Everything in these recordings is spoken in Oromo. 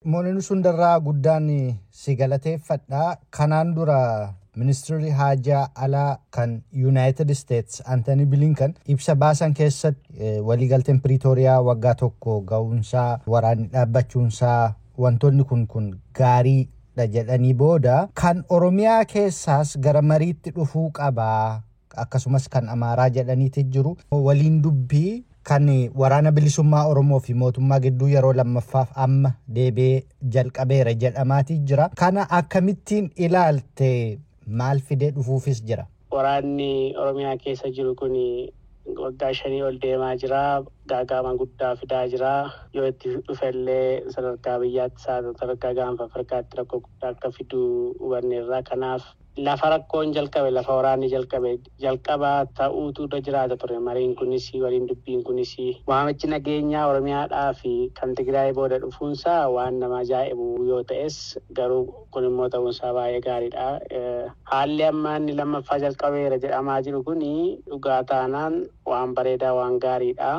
Mooneen sundarraa guddaan si galateeffadha. Kanaan dura Ministeerri Haajaa Alaa kan United States Anthony Blinken ibsa baasan keessatti waliigalteen Pretoria waggaa tokko ga'uunsaa waraanni dhaabbachuunsaa wantoonni kun gaariidha jedhanii booda kan Oromiyaa keessaas gara mariitti dhufuu qabaa akkasumas kan Amaaraa jedhaniiti jiru waliin dubbii kan waraana bilisummaa Oromoo fi mootummaa gidduu yeroo lammaffaaf amma deebee jalqabeera jedhamaati jira. Kana akkamittiin ilaalte maal fidee dhufuufis jira? Waraanni Oromiyaa keessa jiru kun waggaa 5 ol deemaa jira. Gaagama guddaa fidaa jira. Yoo itti dhufellee sadarkaa biyyaatti sadarkaa gaanfa Afrikaatti rakkoo guddaa akka fidu hubanneerra. Kanaaf lafa rakkoon jalqabe lafa waraanni jalqaba ta'uutu jiraata ture. Mariin kunis waliin dubbiin kunis waamichi nageenyaa Oromiyaadhaa fi kan Tigraay booda dhufuunsaa waan nama ajaa'ibu yoo ta'es garuu kun immoo ta'uunsaa baay'ee gaariidha. Haalli amma inni lammaffaa jalqabeera jedhamaa jiru kun dhugaa taanaan waan bareedaa waan gaariidha.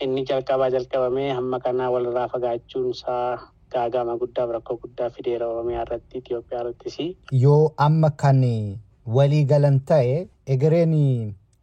Inni jalqabamee hamma kanaa walirraa fagaachuunsaa gaagama guddaa rakkoo guddaa fideera Oromiyaa irratti Itoophiyaa irrattis. Yoo amma kan walii galan ta'e egereen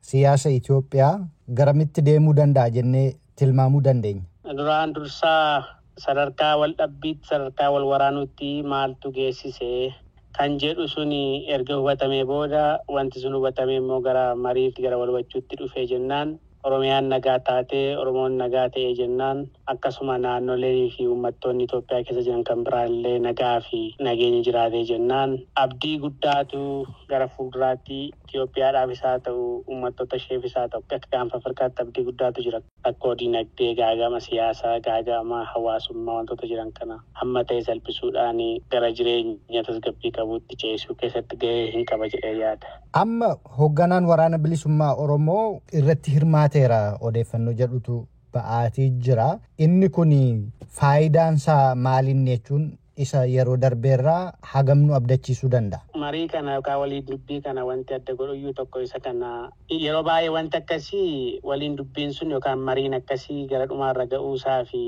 siyaasa Itoophiyaa garamitti deemuu danda'a jennee tilmaamuu dandeenya? Duraan dursaa sadarkaa wal dhabbiitti sadarkaa wal waraanuutti maaltu geessise kan jedhu suni erga hubatamee booda wanti sun hubatamee immoo gara mariitti gara wal hubachuutti dhufee jennaan Oromiyaan nagaa taatee Oromoon nagaa ta'ee jennaan akkasuma naannolee fi uummattoonni Itoophiyaa keessa jiran kan biraallee nagaa fi nageenya jiraatee jennaan abdii guddaatu gara fuulduraatti Itoophiyaadhaafis haa ta'u uummattoota isheefis haa ta'u akka gaanfa Afrikaatti abdii guddaatu jira. Rakkoo dinagdee, gaagama siyaasaa, gaagama hawaasummaa wantoota jiran kana hamma ta'e salphisuudhaan gara jireenya tasgabbii qabuutti ceesisuu keessatti gahee hin qaba jedhee yaada. Amma hoogganaan waraana bilisummaa Oromoo irratti hirmaateera odeeffannoo jedhutu ba'aatii jira. Inni kun faayidaansaa maaliin jechuun isa yeroo darbeerraa hagamnu abdachiisuu danda'a? Marii kana yookaan waliin dubbii kana wanti adda godhu tokko isa kana yeroo baay'ee wanti akkasii waliin dubbiin sun yookaan mariin akkasii gara dhumaarra ga'uusaa fi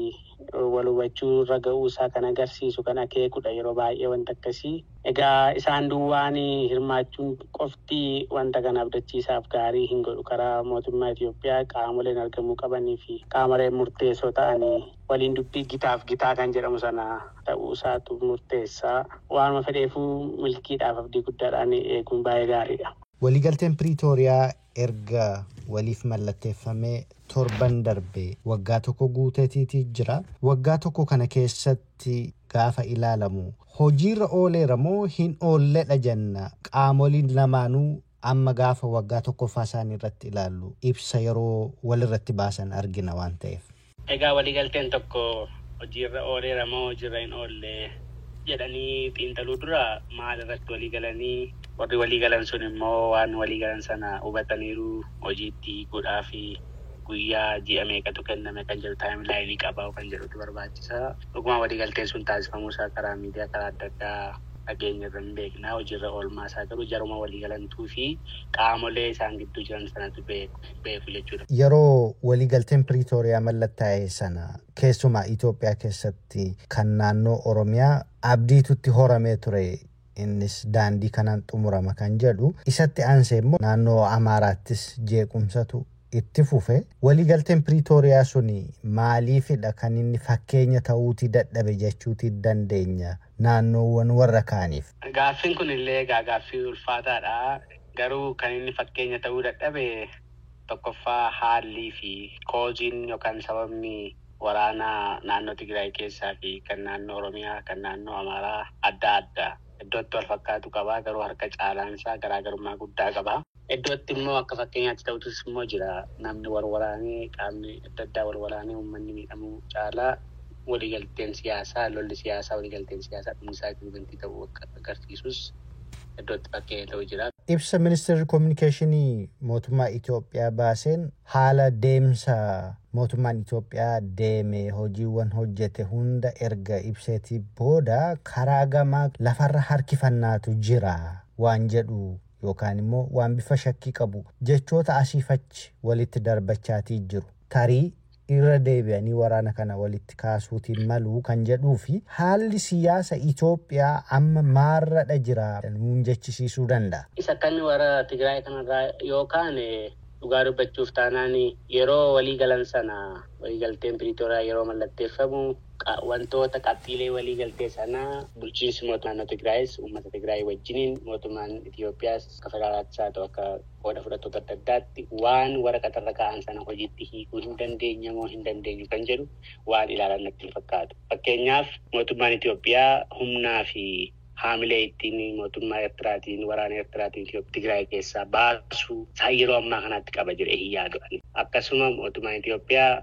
wal hubachuu irra ga'uusaa kan agarsiisu kan akeekudha yeroo baay'ee wanti akkasii. Egaa isaan duwwaan hirmaachuun qofti wanta kana abdachiisaaf gaarii hin godhu. Karaa mootummaa Itoophiyaa qaamoleen argamuu qabanii fi qaamoleen murteessoo ta'anii waliin dubbii gitaaf gitaa kan jedhamu sana ta'uusaatu murteessaa. Waanuma fedheefuu milkiidhaaf abdii guddaadhaan eeguun baay'ee gaariidha. Waliigalteen Pretoria erga waliif mallatteeffamee torban darbe waggaa tokko guuteetii jira. Waggaa tokko kana keessatti gaafa ilaalamu hojiirra ooleera moo hin oolledha jenna? Qaamoliin lamaanuu amma gaafa waggaa tokkoffaa isaanii irratti ilaallu ibsa yeroo walirratti baasan argina waan ta'eef. Egaa waliigalteen tokko hojiirra ooleera moo hojiirra hin oolle jedhanii xiinxaluu dura maal irratti waliigalanii warri waliigalan sun immoo waan waliigalan sana hubataniiru hojiitti godhaa fi guyyaa ji'a meeqatu kenname kan jedhu taayimlaayinii qabaa kan jedhutu barbaachisa. Dhuguma waliigalteen sun taasifamuusaa karaa miidiyaa karaa adda addaa dhageenya irra hin beeknaa hojiirra oolmaa isaa garuu jaruma waliigalantuu fi qaamolee isaan gidduu jiran sanatu beeku jechuudha. Yeroo waliigalteen Pretoria mallattaa'e sana keessumaa Itoophiyaa keessatti kan naannoo Oromiyaa abdiitutti horamee ture. Innis daandii kanaan xumurama kan jedhu isatti aansee immoo naannoo Amaaraattis jeequmsatu itti fufe. Waliigalteen Pretoria suni maaliifidha kan inni fakkeenya ta'uutii dadhabe jechuutii dandeenya naannoowwan warra kaaniif? Gaaffiin kun illee gaaffii ulfaataadha. Garuu kan inni fakkeenya ta'uu dadhabe tokkoffaa haalli fi kooziin yookaan sababni waraanaa naannoo Tigraay keessaa fi kan naannoo Oromiyaa kan naannoo Amaaraa adda adda. Iddootti wal fakkaatu qaba garuu harka caalaansaa garaagarummaa guddaa qaba. Iddootti immoo akka fakkeenyaatti ta'utus immoo jira namni wal waraanee qaamni adda addaa wal waraanee uummanni miidhamuu caalaa waliigalteen siyaasaa lolli siyaasaa waliigalteen siyaasaa dhumsaa wanti ta'uu akka agarsiisus iddootti fakkeenya ta'uu jira. Ibsa Ministeerri Kominikeeshinii mootummaa Itoophiyaa baaseen haala deemsa mootummaan Itoophiyaa deeme hojiiwwan hojjete hunda erga ibseetii booda karaa gamaa lafarra harkifannaatu jira waan jedhu yookaan immoo waan bifa shakkii qabu jechoota asiifachi walitti darbachaatii jiru. Tarii irra deebi'anii waraana kana walitti kaasuutiin maluu kan jedhuu fi haalli siyaasa Itoophiyaa amma maarradha jira nuun jechisiisuu danda'a. Isa kan warra Tigraay kanarraa yookaan dhugaa dubbachuuf taanaan yeroo waliigalan sana waliigalteen Piriitooriyaa yeroo mallatteeffamu wantoota qabxiilee waliigaltee sana bulchiinsi mootummaa Tigraayis uummata Tigraay wajjiniin mootummaan Itoophiyaas akka federaalaattis haa ta'u akka qooda fudhattoota adda addaatti waan waraqaarra kaa'an sana hojiitti hiikuu hin dandeenye moo hin dandeenyu kan jedhu waan ilaalan natti fakkaatu. Fakkeenyaaf mootummaan Itoophiyaa humnaa fi haamilee ittiin mootummaa Eertiraatiin waraana Eertiraatiin Tigraay keessaa baasuu yeroo ammaa kanatti qaba jedhee hin yaadu. Akkasuma mootummaan Itoophiyaa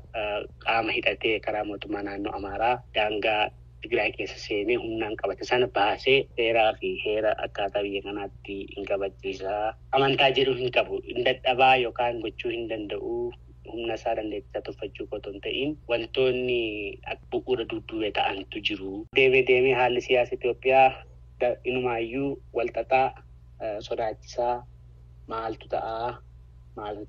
qaama hidhatee karaa mootummaa naannoo Amaaraa daangaa Tigraay keessa seenee humnaan qabate sana baasee seeraa fi heera akkaataa biyya kanaatti hin kabachiisaa. Amantaa jedhu hin qabu. Hin dadhabaa yookaan gochuu hin danda'u. Humna isaa dandeettisaa tuffachuu qotuu hin ta'in wantoonni bu'uura dudduubee ta'antu jiru. Deemee haalli siyaasa Itoophiyaa inumaayyuu walxaxaa sodaachisaa maaltu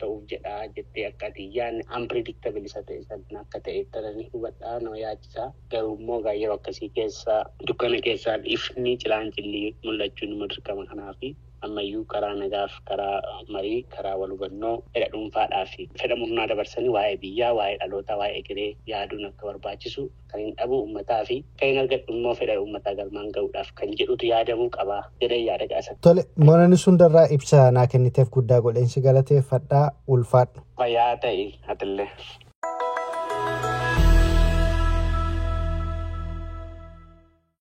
ta'uuf jedhaa jettee akka atiyyaan unpredictable isa ta'e sana akka ta'e taranii hubadhaa nama yaachisaa. Garuu immoo yeroo akkasii keessa dukkana keessaan ifni cilaanchilli mul'achuu nama dirqama kanaafi ammayyuu karaa nagaaf karaa marii karaa wal hubannoo fedha dhuunfaadhaa fi fedha murnaa dabarsanii waa'ee biyyaa waa'ee dhalootaa waa'ee egeree yaaduun akka barbaachisu kan hin dhabu uummataa fi kan hin argadhu immoo fedha uummataa galmaan ga'uudhaaf kan jedhutu yaadamuu qabaa jedhee yaada qaasa. Tole Moonanii Sundarraa ibsa naa kenniteef guddaa godheensi galateeffadhaa ulfaadhu. Fayyaa ta'e atillee.